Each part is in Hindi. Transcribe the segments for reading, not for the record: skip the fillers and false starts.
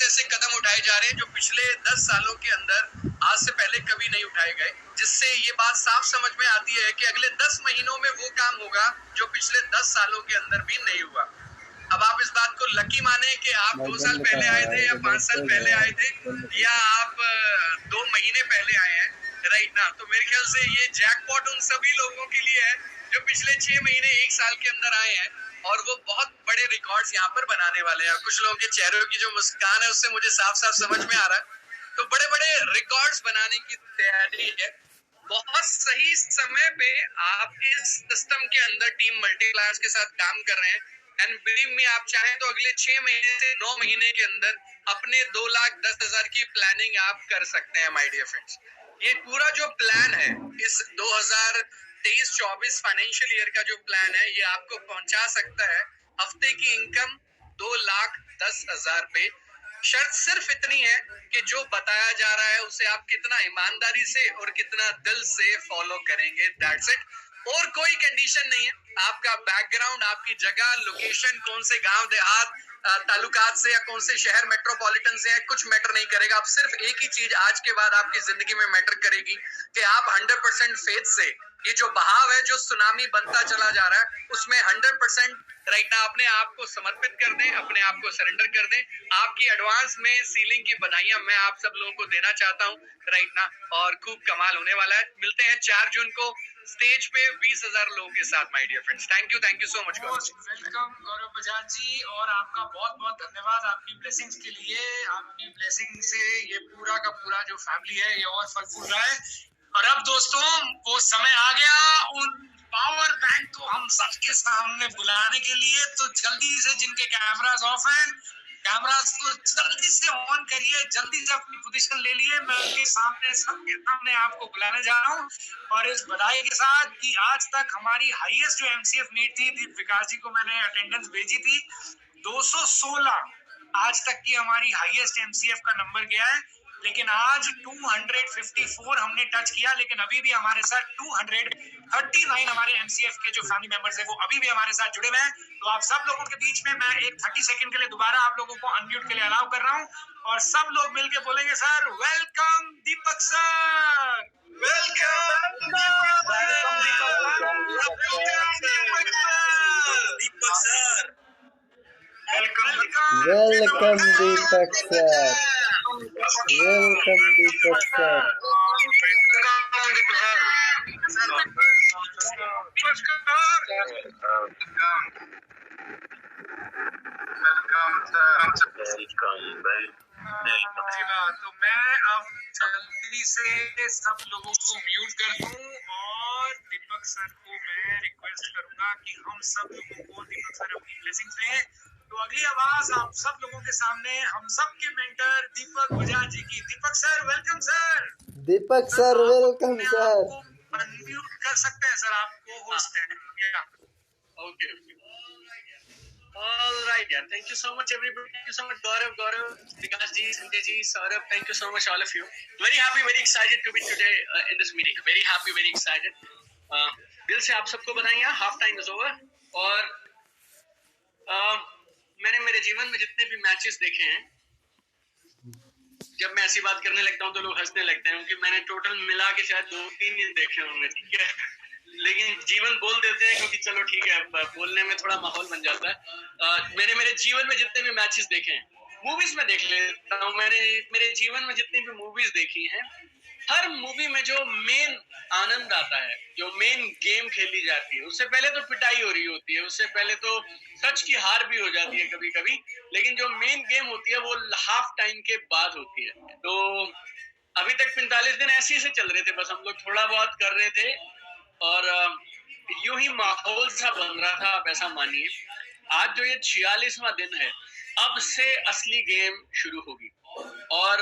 ऐसे कदम उठाए जा रहे हैं जो पिछले 10 सालों के अंदर आज से पहले कभी नहीं उठाए गए, जिससे ये बात साफ समझ में आती है कि अगले 10 महीनों में वो काम होगा जो पिछले 10 सालों के अंदर भी नहीं हुआ। अब आप इस बात को लकी माने कि आप 2 साल पहले आए थे या 5 साल पहले आए थे या आप 2 महीने पहले आए हैं, राइट ना। तो मेरे ख्याल से ये जैकपॉट उन सभी लोगों के लिए है जो पिछले 6 महीने 1 साल के अंदर आए हैं और वो बहुत बड़े रिकॉर्ड्स यहाँ पर बनाने वाले हैं। कुछ लोगों के चेहरों की जो मुस्कान है उससे मुझे साफ साफ समझ में आ रहा है। तो बड़े बड़े रिकॉर्ड्स बनाने की तैयारी है। बहुत सही समय पे आप इस सिस्टम के अंदर टीम मल्टीप्लायर्स के साथ काम कर रहे हैं। एंड बिलीव मी, आप चाहें तो अगले 6 महीने से 9 महीने के अंदर अपने 2,10,000 की प्लानिंग आप कर सकते हैं माय डियर फ्रेंड्स। ये पूरा जो प्लान है, इस 2023-24 फाइनेंशियल ईयर का जो प्लान है, ये आपको पहुंचा सकता है हफ्ते की इनकम 2,10,000 पे। शर्त सिर्फ इतनी है कि जो बताया जा रहा है उसे आप कितना ईमानदारी से और कितना दिल से फॉलो करेंगे, दैट्स इट। और कोई कंडीशन नहीं है। आपका बैकग्राउंड, आपकी जगह, लोकेशन, कौन से गांव देहात तालुकात से या कौन से शहर मेट्रोपॉलिटन से है, कुछ मैटर नहीं करेगा। अब सिर्फ एक ही चीज आज के बाद आपकी जिंदगी में मैटर करेगी कि आप 100% फेथ से ये जो बहाव है, जो सुनामी बनता चला जा रहा है, उसमें 100% राइट ना अपने आप को समर्पित कर दें, अपने आप को सरेंडर कर दें। आपकी एडवांस में सीलिंग की बधाइयां मैं आप सब लोगों को देना चाहता हूं, राइट ना। और खूब कमाल होने वाला है। मिलते हैं 4 जून को स्टेज पे 20,000 लोगों के साथ my dear friends. Thank you so much. Welcome Gaurav Bajaj ji, और आपका बहुत बहुत धन्यवाद आपकी ब्लेसिंग्स के लिए। आपकी ब्लेसिंग से ये पूरा का पूरा जो फैमिली है ये और फल फूल रहा है। और अब दोस्तों वो समय आ गया उन पावर बैंक को हम सबके सामने बुलाने के लिए। तो जल्दी से जिनके कैमरास ऑफ हैं, कैमरास को जल्दी से ऑन करिए, जल्दी से अपनी पोजीशन ले लिए। मैं उनके सामने सबके सामने आपको बुलाने जा रहा हूँ, और इस बधाई के साथ कि आज तक हमारी हाईएस्ट जो एमसीएफ मीट थी, दीप विकास जी को मैंने अटेंडेंस भेजी थी 216 आज तक की हमारी हाईएस्ट एमसीएफ का नंबर गया है। लेकिन आज 254 हमने टच किया, लेकिन अभी भी हमारे साथ 239 हमारे एमसीएफ के जो फैमिली मेंबर्स हैं वो अभी भी हमारे साथ जुड़े हुए हैं। तो आप सब लोगों के बीच में मैं एक 30 सेकंड के लिए दोबारा आप लोगों को अनम्यूट के लिए अलाउ कर रहा हूं, और सब लोग मिलके बोलेंगे सर वेलकम दीपक सर, वेलकम दीपक सर, वेलकम दीपक सर, वेलकम दीपक सर। तो मैं अब जल्दी से सब लोगों को म्यूट कर दूं, और दीपक सर को मैं रिक्वेस्ट करूंगा कि हम सब लोगों को दीपक सर अपनी ब्लेसिंग्स दें। तो अगली आवाज आप सब लोगों के सामने हम सब के मेंटर दीपक बजाज जी की। दीपक सर वेलकम सर। दीपक सर वेलकम सर। अनम्यूट कर सकते हैं सर, आपको होस्ट है। Okay All right, yeah. Thank you so much, everybody. Thank you so much, Gaurav, Vikas ji, Sanjay ji, Saurabh. Thank you so much, all of you. Very happy, very excited to be today in this meeting. Very happy, very excited. दिल से आप सबको बधाइयाँ. Half time is over. और मैंने मेरे जीवन में जितने भी मैचेस देखे हैं, जब मैं ऐसी बात करने लगता हूँ तो लोग हंसने लगते हैं, क्योंकि मैंने टोटल मिला के शायद 2-3 दिन देखे होंगे, ठीक है। लेकिन जीवन बोल देते हैं, क्योंकि चलो ठीक है, बोलने में थोड़ा माहौल बन जाता है। मैंने मेरे जीवन में जितने भी मैचेस देखे हैं, मूवीज में देख लेता हूँ, मैंने मेरे जीवन में जितनी भी मूवीज देखी हैं, हर मूवी में जो मेन आनंद आता है, जो मेन गेम खेली जाती है, उससे पहले तो पिटाई हो रही होती है, उससे पहले तो सच की हार भी हो जाती है कभी कभी, लेकिन जो मेन गेम होती है वो हाफ टाइम के बाद होती है। तो अभी तक 45 दिन ऐसे ही चल रहे थे, बस हम लोग थोड़ा बहुत कर रहे थे, और यूं ही माहौल सा बन रहा था। आप ऐसा मानिए, आज जो ये 46वां दिन है, अब से असली गेम शुरू होगी, और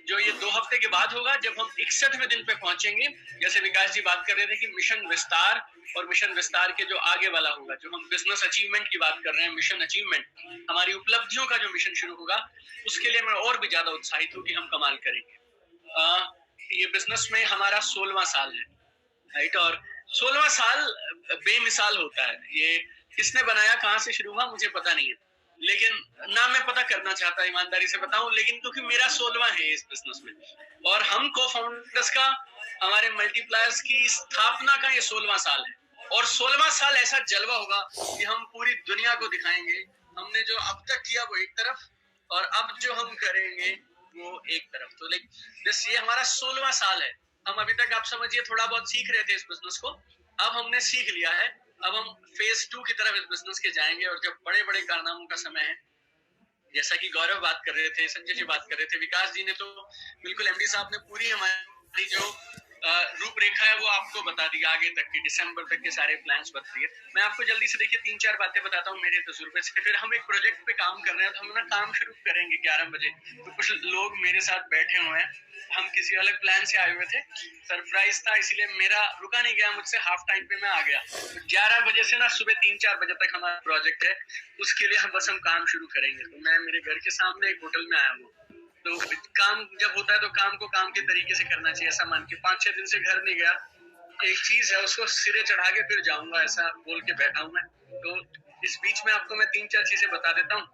जो ये 2 हफ्ते के बाद होगा, जब हम 61वें दिन पे पहुंचेंगे। जैसे विकास जी बात कर रहे थे कि मिशन विस्तार, और मिशन विस्तार के जो आगे वाला होगा, जो हम बिजनेस अचीवमेंट की बात कर रहे हैं, मिशन अचीवमेंट, हमारी उपलब्धियों का जो मिशन शुरू होगा, उसके लिए मैं और भी ज्यादा उत्साहित हूँ कि हम कमाल करेंगे। ये बिजनेस में हमारा 16वां साल है, राइट, और 16वां साल बेमिसाल होता है। ये किसने बनाया, कहाँ से शुरू हुआ, मुझे पता नहीं है, लेकिन ना मैं पता करना चाहता, ईमानदारी से बताऊं, लेकिन क्योंकि मेरा 16वां है इस बिजनेस में और हम को फाउंडर्स का, हमारे मल्टीप्लायर्स की स्थापना का ये 16वां साल है और 16वां साल ऐसा जलवा होगा कि हम पूरी दुनिया को दिखाएंगे हमने जो अब तक किया वो एक तरफ और अब जो हम करेंगे वो एक तरफ। तो लाइक दिस, ये हमारा 16वां साल है। हम अभी तक आप समझिए थोड़ा बहुत सीख रहे थे इस बिजनेस को, अब हमने सीख लिया है, अब हम फेज 2 की तरफ इस बिजनेस के जाएंगे और जब बड़े बड़े कारनामों का समय है, जैसा कि गौरव बात कर रहे थे, संजय जी बात कर रहे थे, विकास जी ने तो बिल्कुल, एमडी साहब ने पूरी हमारी जो रूपरेखा है वो आपको बता दी, आगे तक की दिसंबर तक के सारे प्लान्स बता दिए। मैं आपको जल्दी से देखिए 3-4 बातें बताता हूँ मेरे तजुर्बे से। फिर हम एक प्रोजेक्ट पे काम कर रहे हैं, तो हम ना काम शुरू करेंगे 11 बजे, तो कुछ लोग मेरे साथ बैठे हुए हैं, हम किसी अलग प्लान से आए हुए थे, सरप्राइज था, इसलिए मेरा रुका नहीं गया, मुझसे हाफ टाइम पे मैं आ गया। 11 बजे से ना सुबह 3-4 बजे तक हमारा प्रोजेक्ट है, उसके लिए हम काम शुरू करेंगे। तो मैं मेरे घर के सामने एक होटल में आया हूँ, तो काम जब होता है तो काम को काम के तरीके से करना चाहिए, ऐसा मान के 5-6 दिन से घर नहीं गया, एक चीज है उसको सिरे चढ़ा के फिर जाऊंगा, ऐसा बोल के बैठा हूँ मैं। तो इस बीच में आपको मैं 3-4 चीजें बता देता हूँ।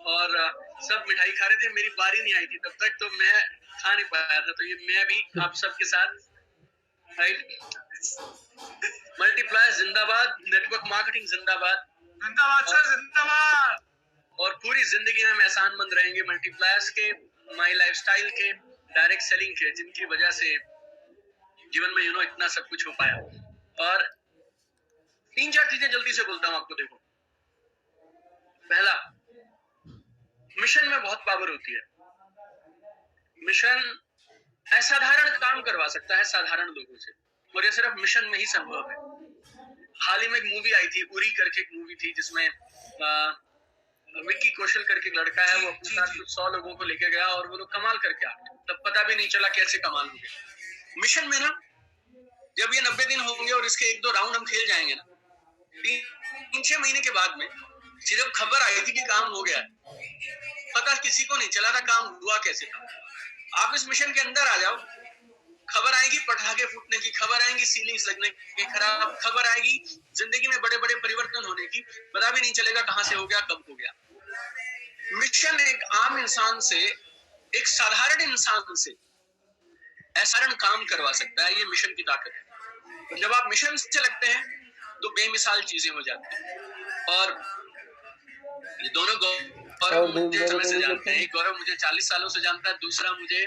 और सब मिठाई खा रहे थे, मेरी बारी नहीं आई थी तब तक, तो मैं खा नहीं पाया था, तो ये मैं भी आप सबके साथ, राइट, मल्टीप्लायर जिंदाबाद, नेटवर्क मार्केटिंग जिंदाबाद, जिंदाबाद सर, जिंदाबाद। और पूरी जिंदगी में हम एहसानमंद रहेंगे मल्टीप्लायर्स के, माई लाइफस्टाइल के, डायरेक्ट सेलिंग के, जिनकी वजह से जीवन में इतना सब कुछ हो पाया। और 3-4 चीजें जल्दी से बोलता हूं आपको। देखो, पहला, मिशन में बहुत पावर होती है। मिशन असाधारण काम करवा सकता है साधारण लोगों से, और ये सिर्फ मिशन में ही संभव है। हाल ही में एक मूवी आई थी, उरी करके एक मूवी थी, जिसमें विक्की कौशल करके एक लड़का है, वो अपने साथ कुछ 100 लोगों को लेके गया और वो लोग कमाल करके आ गए, तब पता भी नहीं चला कैसे कमाल हो गया। मिशन में ना, जब ये 90 दिन होंगे और इसके 1-2 राउंड हम खेल जाएंगे ना, 3-6 महीने के बाद में सिर्फ खबर आई थी कि काम हो गया, पता किसी को नहीं चला था काम हुआ कैसे था। आप इस मिशन के अंदर आ जाओ, खबर आएगी पटाखे फूटने की, खबर आएगी सीलिंग्स लगने की, खराब खबर आएगी जिंदगी में बड़े बड़े परिवर्तन होने की, पता भी नहीं चलेगा कहां से हो गया, कब हो गया। मिशन एक आम इंसान से, एक साधारण इंसान से असाधारण काम करवा सकता है, ये मिशन की ताकत है। तो जब आप मिशन से लगते हैं तो बेमिसाल चीजें हो जाती हैं। और ये दोनों गौरव मुझे समय से जानते हैं, गौरव मुझे 40 सालों से जानता है, दूसरा मुझे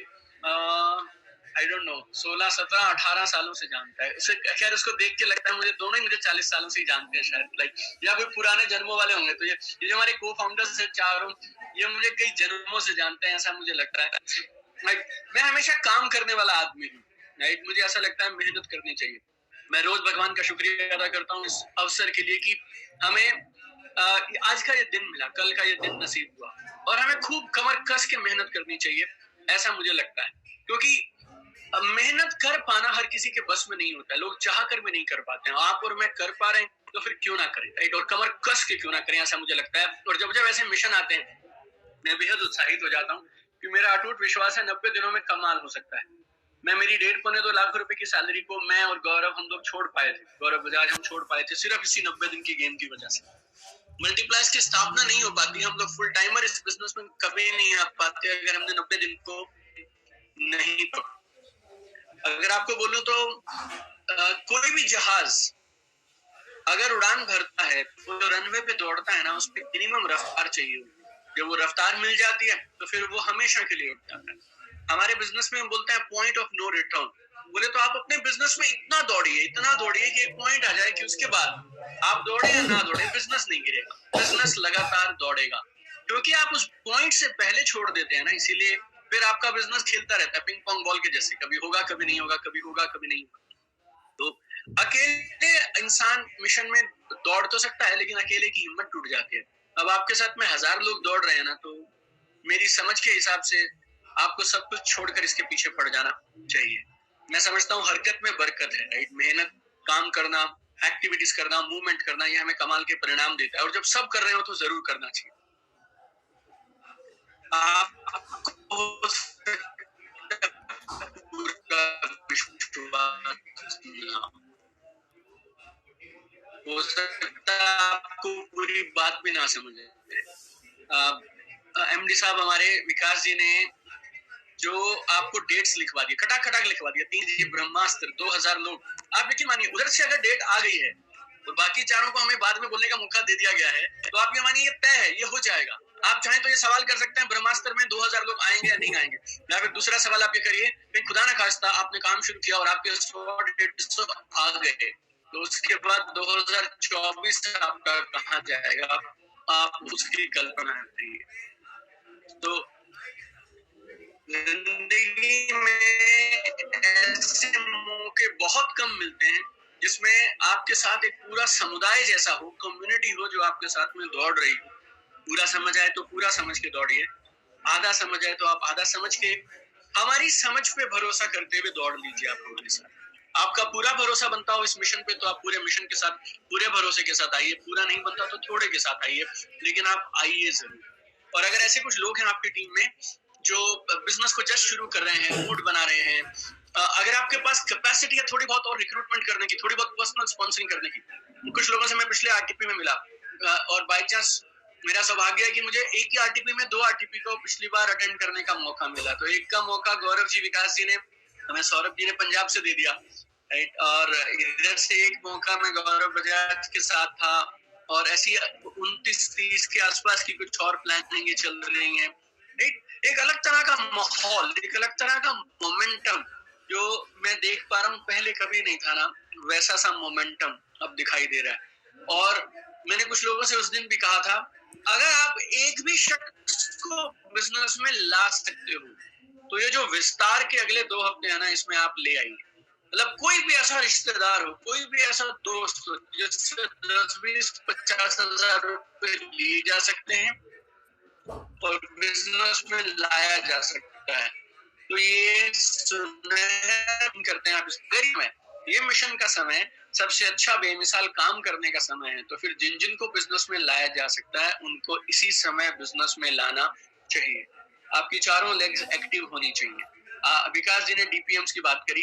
आई डोंट नो 16, 17, 18 सालों से जानता है। उसे खैर उसको देख के लगता है मुझे दोनों ही मुझे 40 सालों से ही जानते हैं शायद, लाइक, या कोई पुराने जन्मों वाले होंगे। तो ये जो हमारे को फाउंडर्स है चारों, ये मुझे कई जन्मों से जानते हैं, ऐसा मुझे लगता है। लाइक, मैं हमेशा काम करने वाला आदमी हूँ, राइट, मुझे ऐसा लगता है मेहनत करनी चाहिए। मैं रोज भगवान का शुक्रिया अदा करता हूँ इस अवसर के लिए कि हमें आज का ये दिन मिला, कल का ये दिन नसीब हुआ, और हमें खूब कमर कस के मेहनत करनी चाहिए, ऐसा मुझे लगता है। क्योंकि मेहनत कर पाना हर किसी के बस में नहीं होता है, लोग चाह कर भी नहीं कर पाते हैं। आप और मैं कर पा रहे हैं तो फिर क्यों ना करें, राइट, और कमर कस के क्यों ना करें, ऐसा मुझे लगता है। और जब जब ऐसे मिशन आते हैं मैं बेहद उत्साहित हो जाता हूँ, कि मेरा अटूट विश्वास है 90 दिनों में कमाल हो सकता है। मैं मेरी 1.5-2 लाख रुपए की सैलरी को मैं और गौरव, हम लोग छोड़ पाए थे, गौरव बजाज हम छोड़ पाए थे सिर्फ इसी 90 दिन की गेम की वजह से। मल्टीप्लायर्स की स्थापना नहीं हो पाती, हम लोग फुल टाइमर इस बिजनेस में कभी नहीं आ पाते अगर हमने 90 दिन को नहीं पकड़ा। अगर आपको बोलूं तो कोई भी जहाज अगर उड़ान भरता है तो जो रनवे पे दौड़ता है ना, उस पर मिनिमम रफ्तार चाहिए। जब वो रफ्तार मिल जाती है तो फिर वो हमेशा के लिए उड़ जाता है। हमारे बिजनेस में हम बोलते हैं पॉइंट ऑफ नो रिटर्न। बोले तो आप अपने बिजनेस में इतना दौड़िए कि एक पॉइंट आ जाए कि उसके बाद आप दौड़े या ना दौड़े, बिजनेस नहीं गिरेगा, बिजनेस लगातार दौड़ेगा। क्योंकि आप उस पॉइंट से पहले छोड़ देते हैं ना, इसीलिए फिर आपका बिजनेस खेलता रहता है पिंग पोंग बॉल के जैसे, कभी होगा कभी नहीं होगा, कभी होगा कभी नहीं होगा। तो अकेले इंसान मिशन में दौड़ तो सकता है, लेकिन अकेले की हिम्मत टूट जाती है। अब आपके साथ में 1000 लोग दौड़ रहे हैं ना, तो मेरी समझ के हिसाब से आपको सब कुछ छोड़कर इसके पीछे पड़ जाना चाहिए। मैं समझता हूँ हरकत में बरकत है, राइट, मेहनत, काम करना, एक्टिविटीज करना, मूवमेंट करना, ये हमें कमाल के परिणाम देता है। और जब सब कर रहे हो तो जरूर करना चाहिए। आपको हो सकता है आपको पूरी बात भी ना समझे, एमडी साहब हमारे विकास जी ने जो आपको डेट्स लिखवा दी, खटाक खटाक लिखवा दिया, 3 जी ब्रह्मास्त्र, 2000 लोग। आप यकीन मानिए उधर से अगर डेट आ गई है और बाकी चारों को हमें बाद में बोलने का मौका दे दिया गया है, तो आप ये मानिए ये तय है, ये हो जाएगा। आप चाहें तो ये सवाल कर सकते हैं ब्रह्मास्त्र में 2000 लोग आएंगे या नहीं आएंगे। या फिर दूसरा सवाल आप ये करिए कि खुदा ना खास्ता आपने काम शुरू किया और आपके 100-150 आ गए, तो उसके बाद 2024 आपका कहाँ जाएगा, आप उसकी कल्पना करिए। तो जिंदगी में ऐसे मौके बहुत कम मिलते हैं जिसमें आपके साथ एक पूरा समुदाय जैसा हो, कम्युनिटी हो जो आपके साथ में दौड़ रही हो। पूरा समझ आए तो पूरा समझ के दौड़िए, आधा समझ आए तो आप आधा समझ के हमारी समझ पे भरोसा करते हुए दौड़ लीजिए। आप हमारे साथ आपका पूरा भरोसा बनता हो इस मिशन पे, तो आप पूरे मिशन के साथ, पूरे भरोसे के साथ आइए। पूरा नहीं बनता तो थोड़े के साथ आइए, लेकिन आप आइए जरूर। और अगर ऐसे कुछ लोग हैं आपकी टीम में जो बिजनेस को जस्ट शुरू कर रहे हैं, मूड बना रहे हैं, अगर आपके पास कैपेसिटी है थोड़ी बहुत और रिक्रूटमेंट करने की, थोड़ी बहुत पर्सनल स्पॉन्सरिंग करने की, कुछ लोगों से मैं पिछले आरटीपी में मिला और बाय चांस मेरा सौभाग्य है कि मुझे एक ही आरटीपी में 2 आरटीपी को पिछली बार अटेंड करने का मौका मिला। तो एक का मौका गौरव जी, विकास जी ने, हमें सौरभ जी ने पंजाब से दे दिया, राइट। और इधर से एक मौका में गौरव बजाज के साथ था, और ऐसी 29-30 के आसपास की कुछ और प्लानिंग चल रही है। एक अलग तरह का माहौल, एक अलग तरह का मोमेंटम जो मैं देख पा रहा हूँ, पहले कभी नहीं था ना, वैसा सा मोमेंटम अब दिखाई दे रहा है। और मैंने कुछ लोगों से उस दिन भी कहा था, अगर आप एक भी शख्स को बिजनेस में ला सकते हो, तो ये जो विस्तार के अगले 2 हफ्ते है ना, इसमें आप ले आइए। मतलब कोई भी ऐसा रिश्तेदार हो, कोई भी ऐसा दोस्त हो जिससे 10-20-50 हजार रुपए लिए जा सकते हैं और बिजनेस में लाया जा सकता है, तो ये करते हैं आप इस गरीब में। ये मिशन का समय सबसे अच्छा बेमिसाल काम करने का समय है, तो फिर जिन जिन को बिजनेस में लाया जा सकता है उनको इसी समय बिजनेस में लाना चाहिए। आपकी चारों लेग्स एक्टिव होनी चाहिए। विकास जी ने डीपीएम्स की बात करी,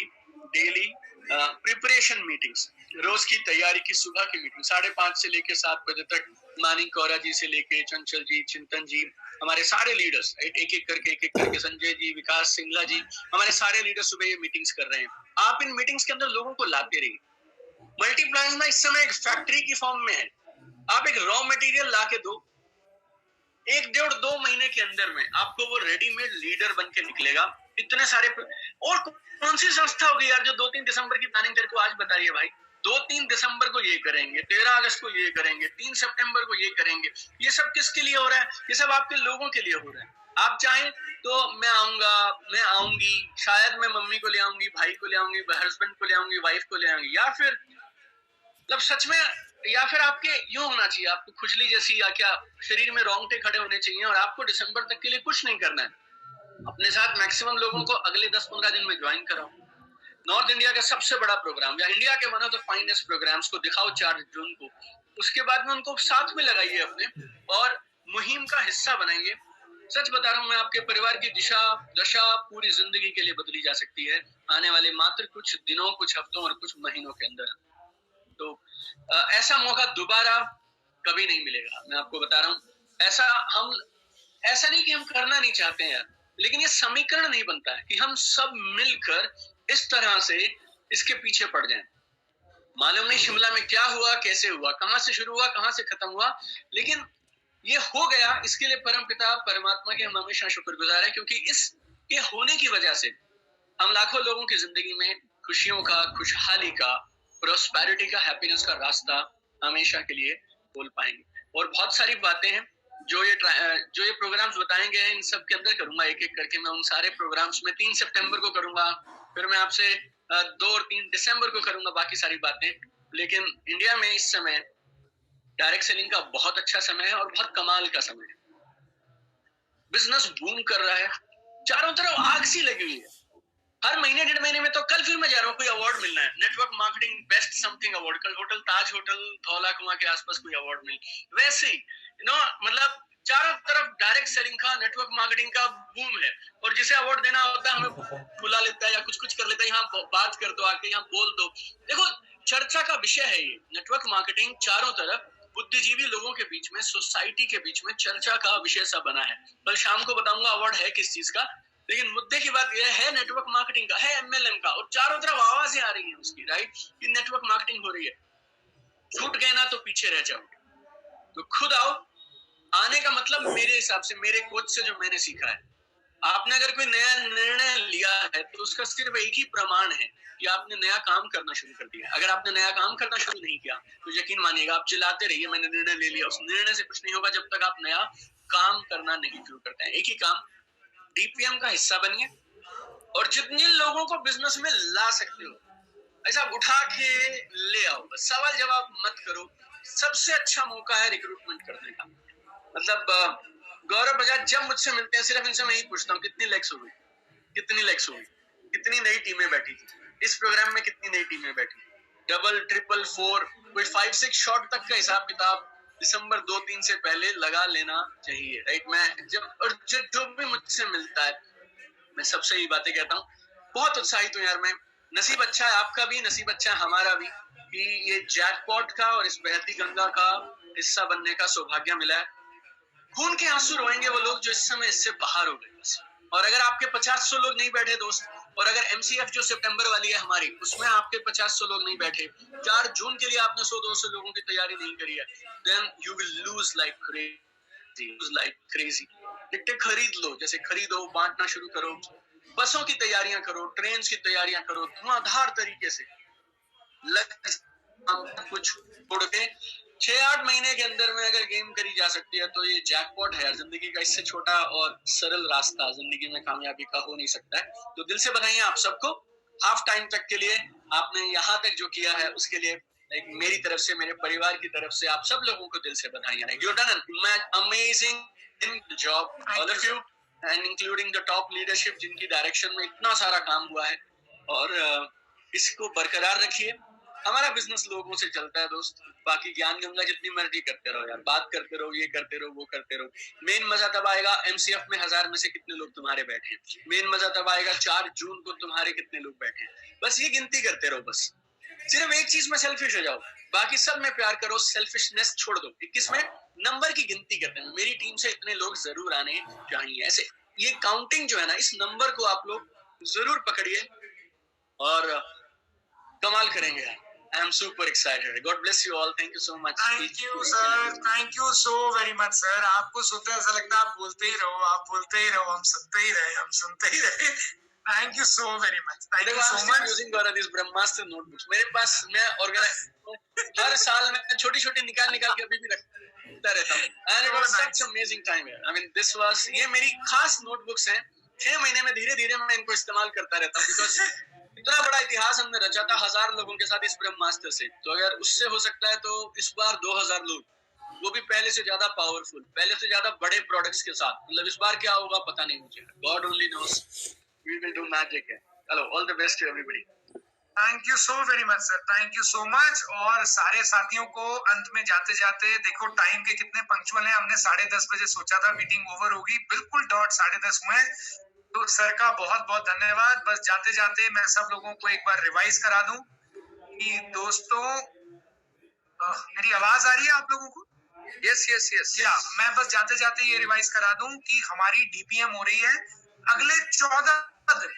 डेली प्रिपरेशन मीटिंग्स, रोज की तैयारी की सुबह की मीटिंग 5:30 से लेकर 7 बजे तक, मानिक कौरा जी से लेके चंचल जी, चिंतन जी, हमारे सारे लीडर्स एक एक करके संजय जी, विकास सिंगला जी, हमारे सारे लीडर्स सुबह ये मीटिंग्स कर रहे हैं। आप इन मीटिंग्स के अंदर लोगों को लाते रहिए। मल्टीप्लायर्स ना इस समय एक फैक्ट्री की फॉर्म में है। आप एक रॉ मटेरियल ला के दो, 1-1.5-2 महीने के अंदर में आपको वो रेडीमेड लीडर बन के निकलेगा। इतने सारे और कौन सी संस्था होगी यार जो 2-3 दिसंबर की प्लानिंग तेरे को आज बता रही है भाई, 2-3 दिसंबर को ये करेंगे, 13 अगस्त को ये करेंगे, 3 सितंबर को ये करेंगे। ये सब किसके लिए हो रहा है? ये सब आपके लोगों के लिए हो रहा है। आप चाहें तो मैं आऊंगा, मैं आऊंगी, शायद मैं मम्मी को ले आऊंगी, भाई को ले आऊंगी, हस्बैंड को ले आऊंगी, वाइफ को ले आऊंगी, या फिर मतलब सच में, या फिर आपके यूं होना चाहिए, आपको खुजली जैसी या क्या शरीर में रोंगटे खड़े होने चाहिए और आपको दिसंबर तक के लिए कुछ नहीं करना है। अपने साथ मैक्सिमम लोगों को अगले 10-15 दिन में ज्वाइन कराओ। नॉर्थ इंडिया का सबसे बड़ा प्रोग्राम या इंडिया के one of the finest programs को दिखाओ 4 जून को। उसके बाद में उनको साथ में लगाइए अपने और मुहिम का हिस्सा बनाइए। सच बता रहा हूं मैं, आपके परिवार की दशा पूरी जिंदगी के लिए बदली जा सकती है आने वाले मात्र कुछ दिनों, कुछ हफ्तों और कुछ महीनों के अंदर। तो ऐसा मौका दोबारा कभी नहीं मिलेगा, मैं आपको बता रहा हूं। ऐसा नहीं कि हम करना नहीं चाहते हैं यार, लेकिन ये समीकरण नहीं बनता है कि हम सब मिलकर इस तरह से इसके पीछे पड़ जाएं। मालूम नहीं शिमला में क्या हुआ, कैसे हुआ, कहां से शुरू हुआ, कहां से खत्म हुआ, लेकिन ये हो गया। इसके लिए परमपिता परमात्मा के हम हमेशा शुक्रगुजार हैं, क्योंकि इसके होने की वजह से हम लाखों लोगों की जिंदगी में खुशियों का, खुशहाली का, प्रोस्पेरिटी का, हैप्पीनेस का रास्ता हमेशा के लिए खोल पाएंगे। और बहुत सारी बातें हैं जो ये प्रोग्राम्स बताएंगे हैं, इन सब के अंदर करूंगा एक एक करके। मैं उन सारे प्रोग्राम्स में 3 सितंबर को करूंगा, फिर मैं आपसे 2 और 3 दिसंबर को करूंगा बाकी सारी बातें। लेकिन इंडिया में इस समय डायरेक्ट सेलिंग का बहुत अच्छा समय है और बहुत कमाल का समय है। बिजनेस बूम कर रहा है, चारों तरफ आग सी लगी हुई है। हर महीने 1.5 महीने में तो कल फिर मैं जा रहा हूँ, कोई अवार्ड मिलना है, network marketing best something award, कल होटल ताज होटल धौला कुआं के आसपास कोई अवार्ड मिल, वैसे ही मतलब चारों तरफ डायरेक्ट सेलिंग का, नेटवर्क मार्केटिंग का बूम है। और जिसे अवार्ड देना होता है हमें बुला लेता है या कुछ कर लेता है, यहाँ बात कर दो, आके यहाँ बोल दो। देखो चर्चा का विषय है ये, नेटवर्क मार्केटिंग चारों तरफ बुद्धिजीवी लोगों के बीच में, सोसाइटी के बीच में चर्चा का विषय सा बना है। कल शाम को बताऊंगा अवार्ड है किस चीज का, लेकिन मुद्दे की बात यह है नेटवर्क मार्केटिंग का, है MLM का, और चारों तरफ आवाजें आ रही हैं उसकी, राइट, कि नेटवर्क मार्केटिंग हो रही है। छूट गए ना तो पीछे रह जाओगे, तो खुद आओ। आने का मतलब मेरे हिसाब से, मेरे कोच से जो मैंने सीखा है, आपने अगर कोई नया निर्णय लिया है तो उसका सिर्फ एक ही प्रमाण है कि आपने नया काम करना शुरू कर दिया। अगर आपने नया काम करना शुरू नहीं किया तो यकीन मानिएगा आप चिल्लाते रहिए मैंने निर्णय ले लिया, उस निर्णय से कुछ नहीं होगा जब तक आप नया काम करना नहीं शुरू करते हैं। एक ही काम, DPM का हिस्सा बनिए और जितने लोगों को बिजनेस में ला सकते हो ऐसा उठा के ले आओ। बस सवाल जवाब मत करो। सबसे अच्छा मौका है रिक्रूटमेंट करने का। मतलब गौरव बजाज जब मुझसे मिलते हैं सिर्फ इनसे मैं ही पूछता हूँ कितनी लेग्स हो गई, कितनी लेग्स हो गई, कितनी नई टीमें बैठी थी इस प्रोग्राम में, कितनी नई टीमें बैठी, डबल ट्रिपल 4, कोई 5-6 शॉट तक का हिसाब किताब दिसंबर 2-3 से पहले लगा लेना चाहिए, राइट। मैं जब और जो भी मुझसे मिलता है मैं सबसे ही बातें कहता हूँ। बहुत उत्साहित हूँ यार मैं। नसीब अच्छा है आपका भी, नसीब अच्छा है हमारा भी कि ये जैकपॉट का और इस बहती गंगा का हिस्सा बनने का सौभाग्य मिला है। खून के आंसू रोएंगे वो लोग जो इस समय इससे बाहर हो गए। और अगर आपके 50-100 लोग नहीं बैठे दोस्त, और अगर MCF जो सितंबर वाली है हमारी उसमें आपके 50-100 लोग नहीं बैठे, 4 जून के लिए आपने 100-200 लोगों की तैयारी नहीं करी है, then you will lose like crazy। टिकटें खरीद लो, जैसे खरीदो, बांटना शुरू करो, बसों की तैयारियां करो, ट्रेन की तैयारियां करो, धुआंधार तरीके से कुछ छोड़ के 6-8 महीने के अंदर में अगर गेम करी जा सकती है तो ये जैकपॉट है यार। जिंदगी का इससे छोटा और सरल रास्ता जिंदगी में कामयाबी का हो नहीं सकता है। तो दिल से बधाई आप सबको। हाफ टाइम तक के लिए आपने यहाँ तक जो किया है उसके लिए एक मेरी तरफ से, मेरे परिवार की तरफ से आप सब लोगों को दिल से बधाई है। You done an amazing job all of you and including the top leadership जिनकी डायरेक्शन में इतना सारा काम हुआ है। और इसको बरकरार रखिए। हमारा बिजनेस लोगों से चलता है दोस्त, बाकी ज्ञान गंगा जितनी मर्जी करते रहो यार, बात करते रहो, ये करते रहो, वो करते रहो। मेन मजा तब आएगा MCF में 1000 में से कितने लोग तुम्हारे बैठे हैं। मेन मजा तब आएगा 4 जून को तुम्हारे कितने लोग बैठे हैं। बस ये गिनती करते रहो। बस सिर्फ एक चीज में सेल्फिश हो जाओ, बाकी सब में प्यार करो, सेल्फिशनेस छोड़ दो। 21 में नंबर की गिनती करते हैं, मेरी टीम से इतने लोग जरूर आने चाहिए। ऐसे ये काउंटिंग जो है ना, इस नंबर को आप लोग जरूर पकड़िए और कमाल करेंगे यार। I am super excited. God bless you all. Thank you so much. Thank you sir. Thank you so very much sir. आपको सुनते ऐसा लगता है आप बोलते ही रहो, आप बोलते ही रहो, हम सुनते ही रहे, हम सुनते ही रहे। Thank you so very much. Thank you so much. Using Gaurav these Brahmastra notebooks मेरे पास, मैं ऑर्गेनाइज हर साल में छोटी-छोटी निकाल के अभी भी रखता रहता हूँ। And it was such amazing time here. I mean this was, ये मेरी खास नोटबुक्स हैं। 6 महीने में धीरे-धीरे मैं इनको इस्तेमाल करता रहता हूँ बिकॉज़ इतना बड़ा इतिहास हमने रचा था 1000 लोगों के साथ इस ब्रह्मास्त्र से। तो अगर उससे हो सकता है तो इस बार 2000 लोग, वो भी पहले से ज्यादा पावरफुल, पहले से ज्यादा बड़े प्रोडक्ट्स के साथ। मतलब इस बार क्या होगा पता नहीं मुझे, God only knows. We will do magic है। Hello, all the best to everybody. Thank you so very much sir, thank you so much. और सारे साथियों को अंत में जाते जाते देखो टाइम के कितने पंक्चुअल हैं। हमने 10:30 बजे सोचा था मीटिंग ओवर होगी, बिल्कुल डॉट 10:30 हुए। तो सर का बहुत बहुत धन्यवाद। बस जाते जाते मैं सब लोगों को एक बार रिवाइज करा दूं कि दोस्तों मेरी आवाज आ रही है आप लोगों को? Yes yes yes. या मैं बस जाते जाते ये रिवाइज करा दूं कि हमारी DPM हो रही है अगले 14 दिन।